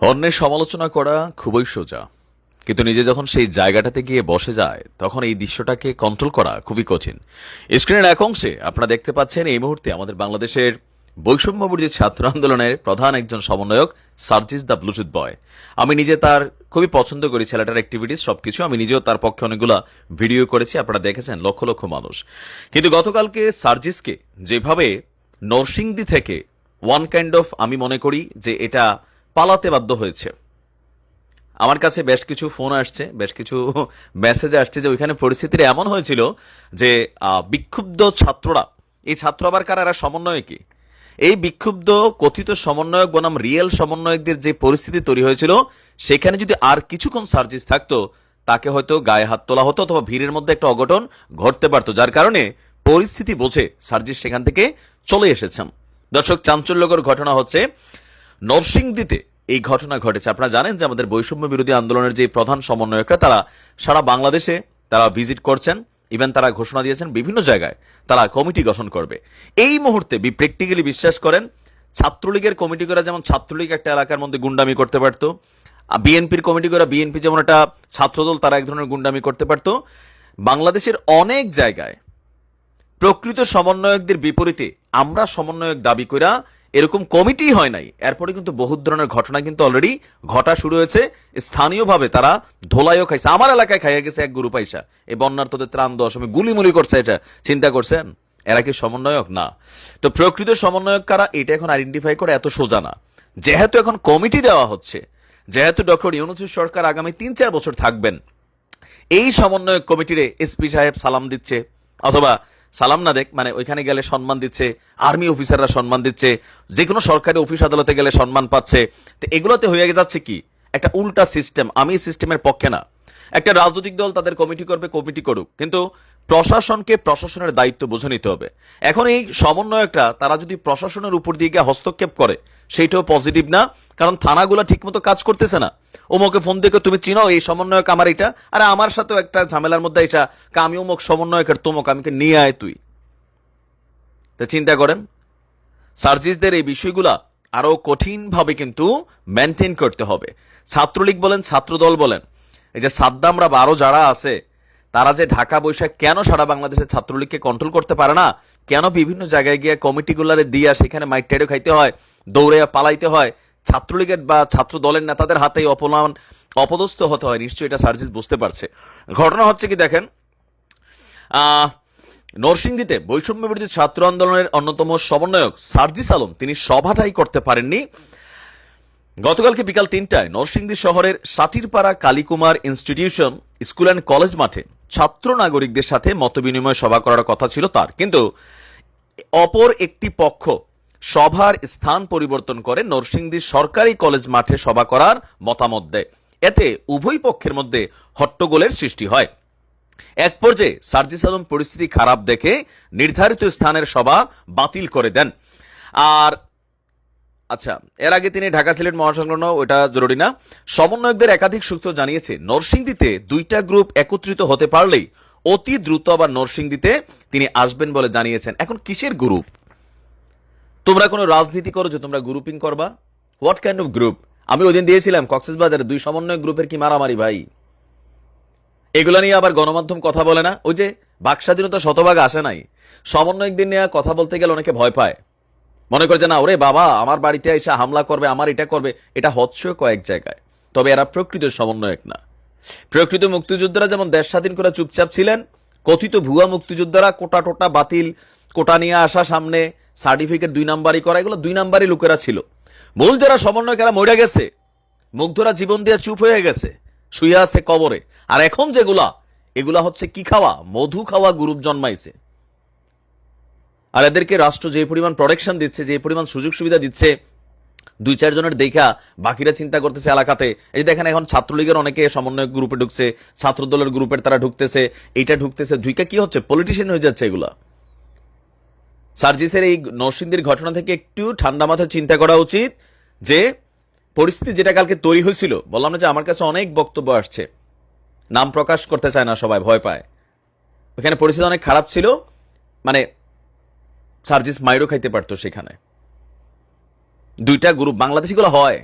অন্যের সমালোচনা করা খুবই সোজা, কিন্তু নিজে যখন সেই জায়গাটাতে গিয়ে বসে যায় তখন এই দৃশ্যটাকে কন্ট্রোল করা খুবই কঠিন। স্ক্রিনের এক অংশে আপনারা দেখতে পাচ্ছেন এই মুহূর্তে আমাদের বাংলাদেশের বৈষম্যবিরোধী ছাত্র আন্দোলনের প্রধান একজন সমন্বয়ক সার্জিস দ্য ব্লুটুথ বয়। আমি নিজে তার খুবই পছন্দ করি ছেলেটার অ্যাক্টিভিটিস সবকিছু। আমি নিজেও তার পক্ষে অনেকগুলা ভিডিও করেছি, আপনারা দেখেছেন লক্ষ লক্ষ মানুষ। কিন্তু গতকালকে সার্জিসকে যেভাবে নরসিংদী থেকে ওয়ান কাইন্ড অফ, আমি মনে করি যে এটা পালাতে বাধ্য হয়েছে। আমার কাছে বেশ কিছু ফোন আসছে, বেশ কিছু মেসেজ আসছে যে ওইখানে পরিস্থিতিটা এমন হয়েছিল যে বিক্ষুব্ধ ছাত্ররা, এই ছাত্র আবার কারা, এরা সমন্বয়কই, এই বিক্ষুব্ধ কথিত সমন্বয়ক বনাম রিয়েল সমন্বয়কদের যে পরিস্থিতি তৈরি হয়েছিল, সেখানে যদি আর কিছুক্ষণ সার্জিস থাকতো তাকে হয়তো গায়ে হাত তোলা হতো অথবা ভিড়ের মধ্যে একটা অঘটন ঘটতে পারতো, যার কারণে পরিস্থিতি বুঝে সার্জিস সেখান থেকে চলে এসেছেন। দর্শক, চাঞ্চল্যকর ঘটনা হচ্ছে নরসিংদীতে এই ঘটনা ঘটেছে। আপনারা জানেন যে আমাদের বৈষম্য বিরোধী আন্দোলনের যে প্রধান সমন্বয়করা তারা সারা বাংলাদেশে তারা ভিজিট করছেন, ইভেন তারা ঘোষণা দিয়েছেন বিভিন্ন জায়গায় তারা কমিটি গঠন করবে। এই মুহূর্তে প্র্যাকটিক্যালি বিশ্বাস করেন, ছাত্রলীগের কমিটি করা যেমন ছাত্রলীগ একটা এলাকার মধ্যে গুন্ডামি করতে পারত, বিএনপির কমিটি করা বিএনপি যেমন একটা ছাত্রদল তারা এক ধরনের গুন্ডামি করতে পারত, বাংলাদেশের অনেক জায়গায় প্রকৃত সমন্বয়কদের বিপরীতে আমরা সমন্বয়ক দাবি করা এরকম কমিটি হয় নাই। এরপরে কিন্তু বহু ধরনের ঘটনা কিন্তু অলরেডি ঘটা শুরু হয়েছে। স্থানীয়ভাবে তারা ধোলাইও খাইছে, আমার এলাকায় খাইয়া গেছে এক গ্রুপ আইসা, এই বন্যার্থদের ত্রাণ দেওয়ার সময় গুলিমুলি করছে। এটা চিন্তা করছেন এরা কি সমন্বয়ক? না। তো প্রকৃত সমন্বয়ক কারা এটা এখন আইডেন্টিফাই করে এত সোজা না। যেহেতু এখন কমিটি দেওয়া হচ্ছে, যেহেতু ডক্টর ইউনূসের সরকার আগামী ৩-৪ বছর থাকবেন, এই সমন্বয়ক কমিটিরে এসপি সাহেব সালাম দিচ্ছে, অথবা সালাম না দেখ মানে ওইখানে গেলে সম্মান দিচ্ছে, আর্মি অফিসাররা সম্মান দিচ্ছে, যে কোনো সরকারি অফিস আদালতে গেলে সম্মান পাচ্ছে। তো এগুলোতে হয়ে যাচ্ছে কি একটা উল্টা সিস্টেম। আমি এই সিস্টেমের পক্ষে না। একটা রাজনৈতিক দল তাদের কমিটি করবে, কমিটি করুক, কিন্তু প্রশাসনকে প্রশাসনের দায়িত্ব বুঝে নিতে হবে। এখন এই সমন্বয়করা তারা যদি প্রশাসনের উপর দিয়ে গিয়ে হস্তক্ষেপ করে সেইটাও পজিটিভ না, কারণ থানাগুলো ঠিকমতো কাজ করতেছে না। ওমকে ফোন দিয়ে তুমি চিনো এই সমন্বয়ক আমার, এটা আরে আমার সাথেও একটা ঝামেলার মধ্যে এটা, আমি অমুক সমন্বয়কের তোমক, আমাকে নিয়ে আয় তুই। তা চিন্তা করেন, সার্জিসদের এই বিষয়গুলা আরো কঠিনভাবে কিন্তু মেনটেন করতে হবে। ছাত্রলীগ বলেন, ছাত্রদল বলেন, এই যে সাদ্দামরা 12 যারা আছে তারা যে ঢাকা বৈশাখ কেন সারা বাংলাদেশের ছাত্রলীগকে কন্ট্রোল করতে পারে না, কেন বিভিন্ন জায়গায় গিয়ে কমিটিগুলারে দিয়া সেখানে মাইক টেডো খাইতে হয়, দৌড়ে পালাইতে হয়, ছাত্রলীগের বা ছাত্র দলের নেতাদের হাতেই অপমান অপদস্থ হতে হয়, নিশ্চয়ই এটা সার্জিস বুঝতে পারছে। ঘটনা হচ্ছে কি দেখেন, নরসিংদীতে বৈষম্য বিরোধী ছাত্র আন্দোলনের অন্যতম সমন্বয়ক সার্জিস আলম তিনি সভাটাই করতে পারেননি। গতকালকে বিকাল 3টায় নরসিংদী শহরের Satirpara Kalikumar institution school and college মাঠে ছাত্র নাগরিকদের সাথে মতবিনিময় সভা করার কথা ছিল তার, কিন্তু অপর একটি পক্ষ সভার স্থান পরিবর্তন করে নরসিংদী সরকারি কলেজ মাঠে সভা করার মতামত দেয়। এতে উভয় পক্ষের মধ্যে হট্টগোলের সৃষ্টি হয়। এক পর্যায়ে সার্জিস আলম পরিস্থিতি খারাপ দেখে নির্ধারিত স্থানের সভা বাতিল করে দেন। আর আচ্ছা, এর আগে তিনি ঢাকা সিলেট মহাসংলগ্ন, ওটা জরুরি না। সমন্বয়কদের একাধিক সূত্র জানিয়েছে নরসিংদীতে দুইটা গ্রুপ একত্রিত হতে পারলেই অতি দ্রুত আবার নরসিংদীতে তিনি আসবেন বলে জানিয়েছেন। এখন কিসের গ্রুপ? তোমরা কোনো রাজনীতি করো যে তোমরা গ্রুপিং করবা? What kind of group? আমি ওই দিন দিয়েছিলাম কক্সবাজারে 2 সমন্বয় গ্রুপের কি মারামারি ভাই। এগুলো নিয়ে আবার গণমাধ্যম কথা বলে না। ওই যে বাক স্বাধীনতা শতভাগ আসে নাই, সমন্বয়কদের নিয়ে কথা বলতে গেলে অনেকে ভয় পায়, মনে করে যে না ওরে বাবা আমার বাড়িতে এসে হামলা করবে, আমার এটা করবে। এটা হচ্ছে কয়েক জায়গায়, তবে এরা প্রকৃত সমন্বয়ক না। প্রকৃত মুক্তিযোদ্ধারা যেমন দেশ স্বাধীন করে চুপচাপ ছিলেন, কথিত ভুয়া মুক্তিযোদ্ধারা কোটা টোটা বাতিল, কোটা নিয়ে আসা, সামনে সার্টিফিকেট 2 নাম্বারই করা, এগুলো 2 নাম্বারই লোকেরা ছিল। মূল যারা সমন্বয়ক এরা মরে গেছে, মুগ্ধরা জীবন দিয়ে চুপ হয়ে গেছে, শুয়ে আছে কবরে। আর এখন যেগুলা, এগুলা হচ্ছে কি খাওয়া, মধু খাওয়া গ্রুপ জন্মাইছে। আর এদেরকে রাষ্ট্র যে পরিমাণ প্রোটেকশন দিচ্ছে, যে পরিমাণ সুযোগ সুবিধা দিচ্ছে, 2-4 জনের দেখা বাকিরা চিন্তা করতেছে এলাকাতে। এই দেখেন এখন ছাত্রলীগের অনেকে সমন্বয় গ্রুপে ঢুকছে, ছাত্র দলের গ্রুপের তারা ঢুকতেছে, এইটা ঢুকতেছে, ঢুকে কি হচ্ছে, পলিটিশিয়ান হয়ে যাচ্ছে এগুলা। সার্জিসের এই নরসিংদীর ঘটনা থেকে একটু ঠান্ডা মাথায় চিন্তা করা উচিত যে পরিস্থিতি যেটা কালকে তৈরি হয়েছিল, বললাম না যে আমার কাছে অনেক বক্তব্য আসছে, নাম প্রকাশ করতে চায় না, সবাই ভয় পায়। ওখানে পরিস্থিতি অনেক খারাপ ছিল, মানে সার্জিস মাইরও খাইতে পারতো সেখানে। 2টা গ্রুপ বাংলাদেশিগুলো হয়,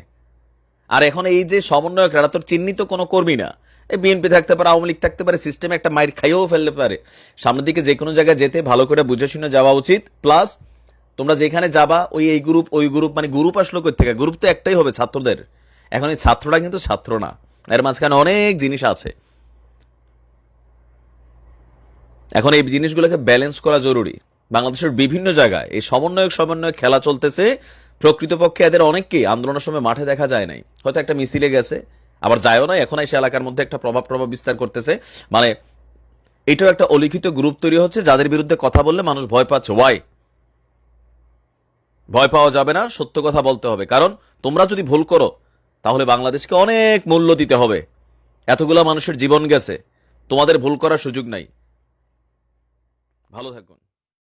আর এখন এই যে সমন্বয়ক এরা তোর চিহ্নিত কোনো কর্মী না, এই বিএনপি থাকতে পারে, আওয়ামী লীগ থাকতে পারে, সিস্টেমে একটা মাইর খাইয়েও ফেলতে পারে। সামনের দিকে যে কোনো জায়গায় যেতে ভালো করে বুঝে শুনে যাওয়া উচিত। প্লাস তোমরা যেখানে যাবা ওই এই গ্রুপ ওই গ্রুপ, মানে গ্রুপ আসলো কই থেকে? গ্রুপ তো একটাই হবে ছাত্রদের। এখন এই ছাত্ররা কিন্তু ছাত্র না, এর মাঝখানে অনেক জিনিস আছে। এখন এই জিনিসগুলোকে ব্যালেন্স করা জরুরি। বাংলাদেশের বিভিন্ন জায়গায় এই সমন্বয়ক খেলা চলতেছে। প্রকৃতপক্ষে এদের অনেককেই আন্দোলনের সময় মাঠে দেখা যায় নাই, হয়তো একটা মিছিলে গেছে, আবার যায়ও না, এখন এসে এলাকার মধ্যে একটা প্রভাব বিস্তার করতেছে। মানে এটাও একটা অলিখিত গ্রুপ তৈরি হচ্ছে যাদের বিরুদ্ধে কথা বললে মানুষ ভয় পাচ্ছে। ওয়াই? ভয় পাওয়া যাবে না, সত্য কথা বলতে হবে। কারণ তোমরা যদি ভুল করো তাহলে বাংলাদেশকে অনেক মূল্য দিতে হবে। এতগুলা মানুষের জীবন গেছে, তোমাদের ভুল করার সুযোগ নাই। ভালো থাকুন।